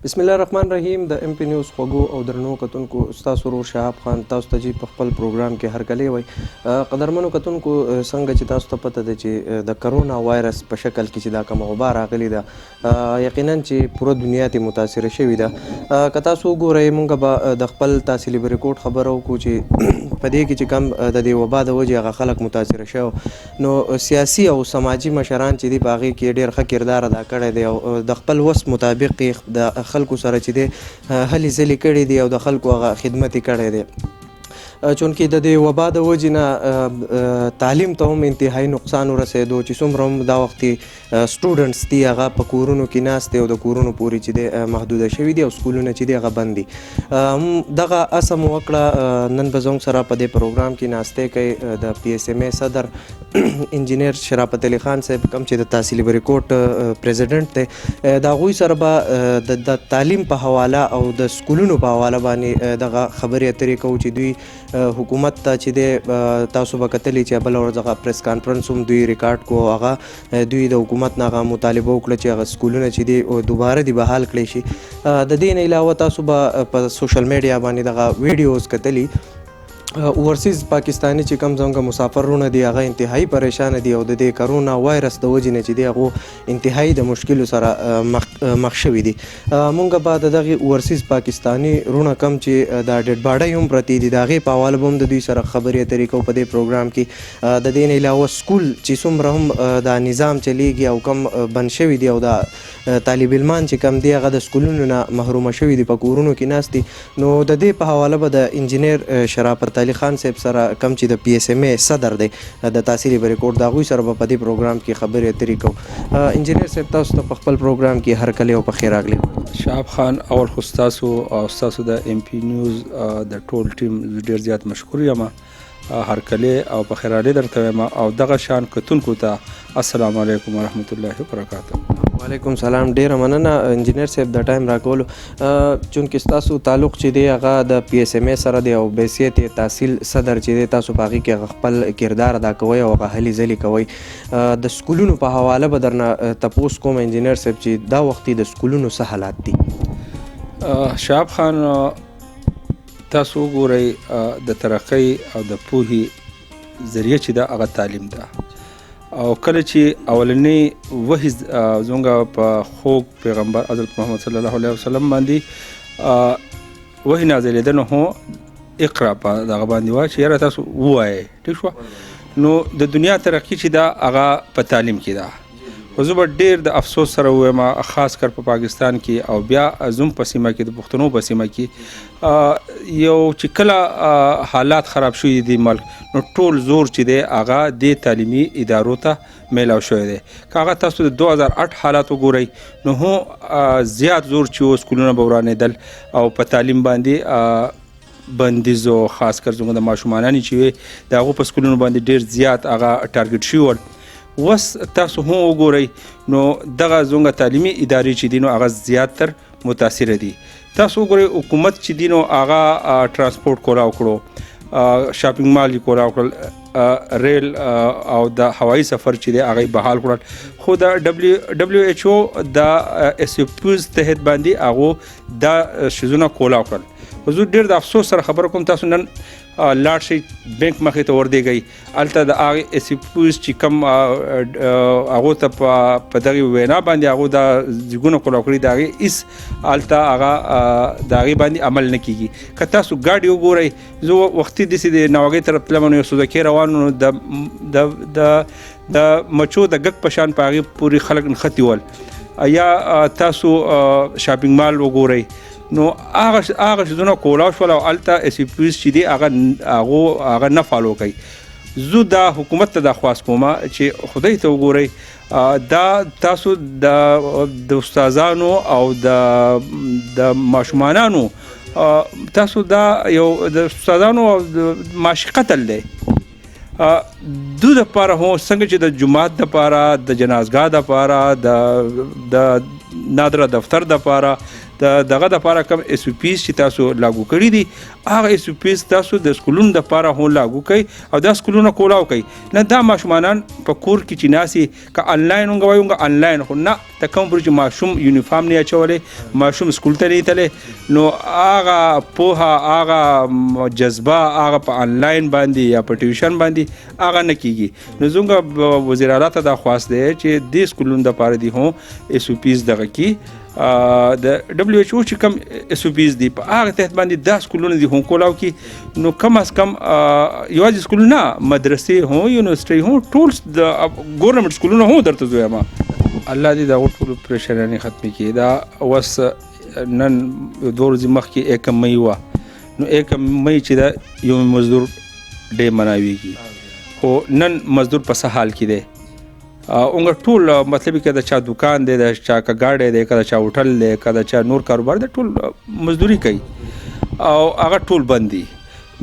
بسم الله الرحمن الرحیم. د ام پی نیوز خوږو او درنو کتونکو ستاسو ورور شهاب خان تاسو ته په خپل پروګرام کې هرکلی وای. قدرمنو کتونکو څنګه چې تاسو ته پته ده چې د کرونا وایرس په شکل کې چې دا کومه وبا راغلې ده یقینا چې پوره دنیا ته متاثره شوې ده. که تاسو وګورئ موږ به د خپل تحصیلي ریکورډ خبره وکړو چې په دې کې چې کم د دې وبا د وجې هغه خلک متاثره شوي نو سیاسي او سماجي مشران چې دي په هغې کې ډېر ښه کردار ادا کړی دی او د خپل وس مطابق د خلکو سره چې دی هلې ځلې کړي دي او د خلکو هغه خدمت یې کړی دی. چونکې د دې وبا د وجې نه تعلیم ته هم انتهایي نقصان ورسېدو چې څومره هم دا وختي سټوډنټس دي هغه په کورونو کې ناست دي او د کورونو پورې چې دی محدوده شوي دي او سکولونه چې دي هغه بند دي. دغه هڅه مو وکړه نن به زموږ سره په دې پروګرام کې ناستې کوي د پی ایس ایم ای صدر انجینیر شرافت علي خان صاحب کوم چې د تحصیلي ریکورډ پریزیډنټ دی. د هغوی سره به د تعلیم په حواله او د سکولونو په حواله باندې دغه خبرې اترې کوو چې دوی حکومت ته چې دی تاسو به کتلی چې بله ورځ هغه پریس کانفرنس هم دوی ریکارډ کو هغه دوی د حکومت نه هغه مطالبه وکړه چې هغه سکولونه چې دي دوباره دي بحال کړی شي. د دې نه علاوه تاسو به په سوشل میډیا باندې دغه ویډیوز کتلی اورسیز پاکستانی چې کوم زموږ مسافرونه دي هغه انتهایی پریشانه دي او د دې کرونا وایرس د وجې نه چې دی هغو انتهایی د مشکلو سره مخ شوي دي. مونږ به د دغې اورسیز پاکستانی رونه کم چې دا ډیډ باډۍ هم پرتې دي د هغې په حواله به هم د دوی سره خبرې اترې کوو په دې پروګرام کې. د دې نه علاوه سکول چې څومره هم دا نظام چلیږي او کم بند شوي دي او دا طالب علمان چې کم دی هغه د سکولونو نه محرومه شوي دي په کورونو کې ناست دي. نو د دې په حواله به د انجینیر شرافت علي خان صاحب سره کوم چې د پی ایس ایم ای صدر دی د تحصیلي ریکورډ د هغوی سره به په دې پروګرام کې خبرې اترې کوو. انجینیر صاحب تاسو ته په خپل پروګرام کې هرکلی او په خیر راغلی. شهاب خان اول خو ستاسو او ستاسو د ام پی نیوز د ټول ټیم ډېر زیات مشکور یم هرکلی او په خیر راغلی درته وایم او دغه شان کتونکو ته السلام علیکم ورحمت الله وبرکاته. وعلیکم سلام. ډیره مننه انجینیر صاحب د ټایم راکولو. چونکې ستاسو تعلق چې دی هغه د پی ایس ایم ای سره دی او بحیثیت تحصیل صدر چې دی تاسو په هغې کې خپل کردار ادا کوئ او هغه هلې ځلې کوئ. د سکولونو په حواله به درنه تپوس کوم انجینیر صاحب چې دا وختي د سکولونو څه حالات دي؟ شهاب خان تاسو وګورئ د ترقۍ او د پوهې ذریعه چې ده هغه تعلیم ده او کله چې اولنی وحی زموږ په خوږ پیغمبر حضرت محمد صلی الله علیه وسلم باندې وحی نازلېده نو هو اقرا په دغه باندې وایي چې یاره تاسو ووایئ ټیک شوه. نو د دنیا ترقي چې ده هغه په تعلیم کې ده. خو زه به ډېر د افسوس سره ووایم خاص کر په پاکستان کې او بیا زموږ په سیمه کې د پښتنو په سیمه کې یو چې کله حالات خراب شوي دي ملک نو ټول زور چې دی هغه دې تعلیمي ادارو ته میلاو شوی دی. که هغه تاسو د 2008 حالات وګورئ نو هو زیات زور چې و سکولونه به ورانېدل او په تعلیم باندې بندیز او خاص کر زموږ د ماشومانانې چې وي د هغو په سکولونو باندې ډېر زیات هغه ټارګټ شوي ول. وس تاسو هم وګورئ نو دغه زموږ تعلیمي ادارې چې دي نو هغه زیاتر متاثره دي. تاسو وګورئ حکومت چې دي نو هغه ترانسپورټ کولاو کړو شاپینګ مال یې کولاو کړل ریل او د هوایي سفر چې دی هغه یې بحال کړل. خو د ډبلیو ایچ او د اس او پیز تحت باندې هغو دا شیزونه کولاو کړل. زه ډېر د افسوس سره خبره کوم تاسو نن لاړ شئ بینک مخې ته وردېږئ هلته د هغې اس او پیز چې کوم هغو ته په دغې وینا باندې هغو دا ځیګونه کولاو کړي د هغې هېڅ هلته هغه د هغې باندې عمل نه کېږي. که تاسو ګاډي وګورئ زه وختي داسې د ناوګۍ طرف تلم نو یو سوزکۍ روان نو د مچو د ګک په شان په هغې پورې خلک نښتي ول. یا تاسو شاپینګ مال وګورئ نو هغه شیزونه کولاو شول او هلته اس او پیز چې دي هغه نه فالو کوي. زه دا حکومت ته دا خواست کوم چې خدای ته وګورئ دا تاسو د استادانو او د ماشومانانو تاسو دا یو د استادانو او د معاشي قتل دی. دو دپاره هو څنګه چې د جومات دپاره د جنازګاه دپاره د نادره دفتر دپاره دغه دپاره کم اس او پیز چې تاسو لاګو کړي دي هغه اس او پیز تاسو د سکولونو دپاره هم لاګو کړئ او دا سکولونه کولاو کوي نه دا ماشومانان په کور کې چې ناسي که انلاین هغه وایي هغه انلاین خو نه ته کوم پر چې ماشوم یونیفارم نه اچولی ماشوم سکول ته نه تللی نو هغه پوهه هغه جذبه هغه په انلاین باندې یا په ټیوشن باندې هغه نه کیږي نو زموږ وزیر اعلی ته دا خواست دی چې دې سکولونو دپاره دي هم اس او پیز دغه کی د دبليو ایچ او چې کم اس او پیز دي په هغه تحت باندې دا سکولونه دي هم کولاو کی نو کم از کم یوازې سکولونه نه مدرسې هم یونیورسټۍ هم ټول د ګورنمنټ سکولونه هم درته زویم الله دې دا ټول پریشرانې ختمې کړي دا اوس نن 2 ورځې مخکې 1 مئی وه نو 1 مئی چې دا یوم مزدور ډے مناویږي خو نن مزدور په څه حال کې دی اونګه ټول مطلب کې د چا دکان دی د چا کګاډی دی که د چا هوټل دی که د چا نور کاروبار دی ټول مزدوري کوي او هغه ټول بند دي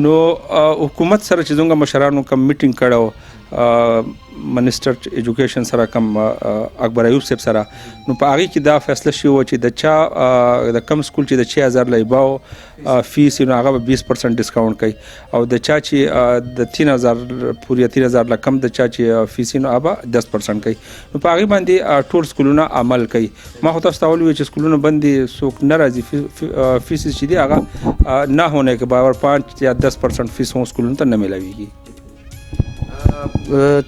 نو حکومت سره چې زموږ مشرانو کوم میټینګ کړی منسټر ایجوکیشن سره کوم اکبر ایوب صاحب سره نو په هغې کې دا فیصله شوې وه چې د چا د کم سکول چې د 6000 لیباو فیس نو هغه به 20% ډسکاونټ کوي او د چا چې د 3000 پورې 3000 لا کم د چا چې فیس نو هغه 10% کوي نو په هغې باندې ټول سکولونه عمل کوي ما خو تاسو ته ویلي چې سکولونه بند دي څوک نه راځي فیس چې دي هغه نه هونه که باور 5 یا 10% فیس هم سکولونو ته نه میلاویږي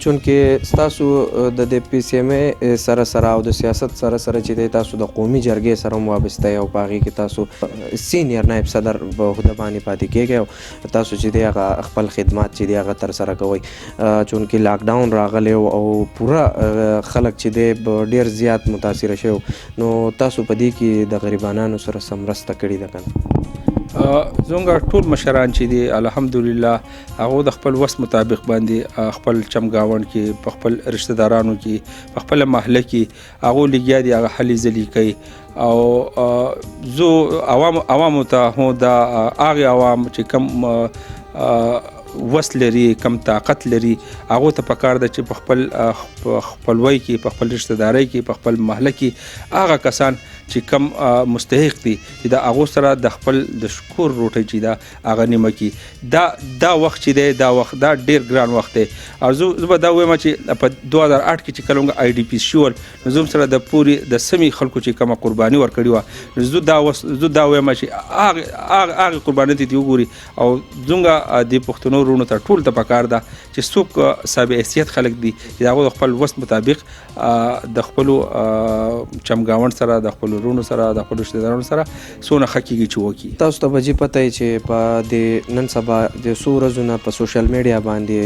چونکې ستاسو د پی سی ام ای سره سره او د سیاست سره سره چې دی تاسو د قومي جرګې سره هم وابسته یې او په هغې کې تاسو سینیر نایب صدر په عهده باندې پاتې کیږئ او تاسو چې دی هغه خپل خدمات چې دی هغه ترسره کوئ چونکې لاکډاون راغلی او پوره خلک چې دی ډېر زیات متاثره شوي نو تاسو په دې کې د غریبانانو سره څه مرسته کړې ده که نه زموږ ټول مشران چې دي الحمدلله هغه د خپل وس مطابق باندې خپل چمګاوند کې په خپل رشتہ دارانو کې په خپل محله کې هغه لګیا دي هغه هلې ځلې کوي او زه عوامو ته هم دا هغې عوام چې کم وس لري کم طاقت لري هغو ته پکار ده چې په خپل خپلوۍ کې په خپل رشتہ دارۍ کې په خپل محله کې هغه کسان چې کم مستحق دي چې د هغو سره د خپل د شکور روټۍ چې ده هغه نیمه کړي دا وخت چې دی دا وخت دا ډېر ګران وخت دی او زه به دا وایم چې په 2008 کې چې کله موږ آی ډي پي شول نو زه سره د پورې د سمې خلکو چې کومه قرباني ورکړې وه زه دا وایم چې هغې قربانۍ ته دې وګوري او زموږ د پښتنو وروڼو ته ټول ته پکار ده چې څوک صاحب حیثیت خلک دي چې د هغو د خپل وس مطابق د خپلو چمګاوند سره د خپلو وروڼو سره د خپلو رشتہ دارانو سره څونه ښه کېږي چې وکړي تاسو ته به جي پته یې چې په د نن سبا د څو ورځو نه په سوشل میډیا باندې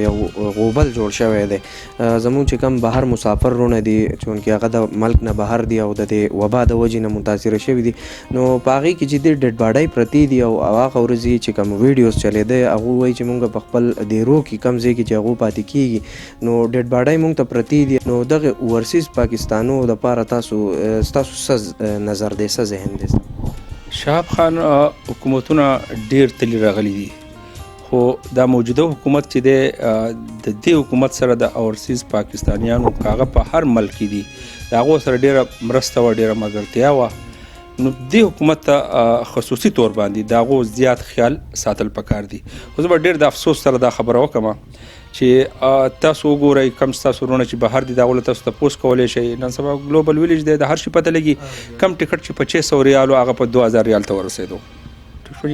یو غوبل جوړ شوی دی زموږ چې کوم بهر مسافر وروڼه دي چونکې هغه د ملک نه بهر دي او د دې وبا د وجې نه متاثره شوي دي نو په هغې کې چې د ډیډ باډۍ پرتې دي او هغه ورځې چې کوم ویډیوز چلېده هغه وایي چې موږ په خپل دیرو کې کم ځای کې چې هغو پاتې کېږي نو ډیډ باډۍ موږ ته پرتې دي نو دغه اوورسیز پاکستانو دپاره ستاسو څه نظر دی څه ذهن دی شهاب خان حکومتونه ډېر تلي راغلي دي خو دا موجوده حکومت چې دی د دې حکومت سره د اورسیز پاکستانیانو هغه په هر ملک کې دي د هغو سره ډېره مرسته وه ډېره ملګرتیا وه نو دې حکومت ته خصوصي طور باندې د هغو زیات خیال ساتل پکار دي خو زه به ډېر د افسوس سره دا خبره وکړم چې تاسو وګورئ کم ستاسو وروڼه چې بهر دي د هغو له تاسو تپوس کولی شئ نن سبا ګلوبل ویلیج دی د هر شي پته لګي کم ټکټ چې په 600 ریالو هغه په 2000 ریال ته ورسېدو ټیک شو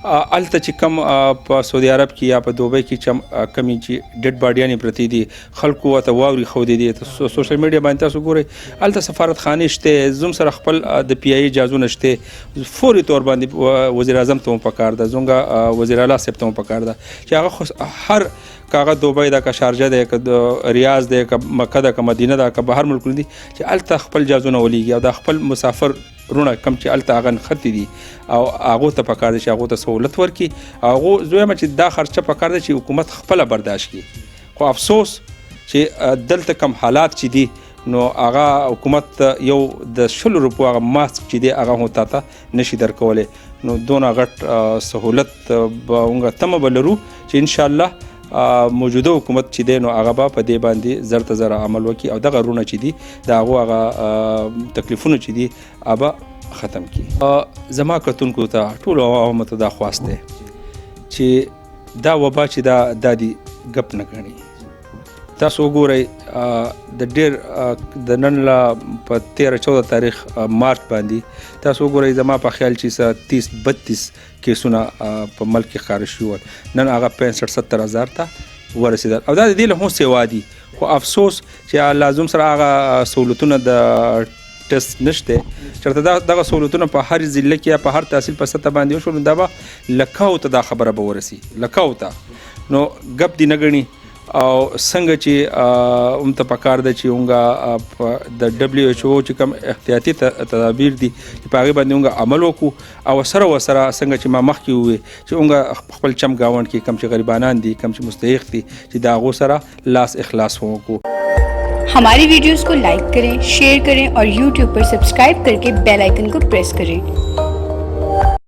هلته چې کم په سعودي عرب کې یا په دوبۍ کې چې کمې چې ډیډ باډیانې پرتې دي خلکو ورته واورې ښودې دي سوشل میډیا باندې تاسو ګورئ هلته سفارتخانې شته زموږ سره خپل د پی آی جازونه شته فوري طور باندې وزیر اعظم ته هم پکار ده زموږ وزیر اعلی صاحب ته هم پکار ده چې هغه هر کاغه دوبۍ ده که شارجه ده که ریاض ده که مکه ده که مدینه ده که بهر ملکونه دي چې هلته خپل جازونه ولیږي او دا خپل مسافر رونه کم چې هلته هغه نښتي دي او هغو ته پکار دی چې هغو ته سهولت ورکړي هغو زه وایم چې دا خرچه پکار دی چې حکومت خپله برداشت کړي خو افسوس چې دلته کم حالات چې دي نو هغه حکومت یو د 20 روپو هغه ماسک چې دی هغه هم تا ته نشي درکولی نو دونه غټ سهولت به موږ تمه به لرو چې انشاءالله موجوده حکومت چې دی نو هغه به په دې باندې زر ته زر عمل وکړي او دغه رونه چې دي د هغو هغه تکلیفونه چې دي هغه ختم کی. زما کتونکو ته ټولو عوامو ته دا خواست دی چې دا وبا چې دا دی ګپ نه ګڼي. تاسو وګورئ د ډېر د نن لا په 13-14 تاریخ مارچ باندې تاسو وګورئ زما په خیال چې 30-32 کیسونه په ملک کې ښکاره شوي ول، نن هغه 65-70 هزار ته ورسېدل او دا د دې له هم سیوا دي. خو افسوس چې لازم سره هغه سهولتونه د ټیسټ نشته چېرته دغه سهولتونه په هر ضلع کې یا په هر تحصیل په سطح باندې وشول نو دا به لکاو ته دا خبره به ورسي لکاو ته نو ګپ دې نه ګڼي. او څنګه چې ته پکار ده چې اونګه د WHO چې کوم احتیاطي تدابیر دي چې په هغې باندې اونګه عمل وکړو او سره څنګه چې ما مخکې ووې چې اونګه خپل چم ګاونډ کې کم چې غریبانان دي کم چې مستحق دي چې د هغو سره لاس اخلاص وکړو. हमारी वीडियोस को लाइक करें, शेयर करें और YouTube पर सब्सक्राइब करके बेल आइकन को प्रेस करें.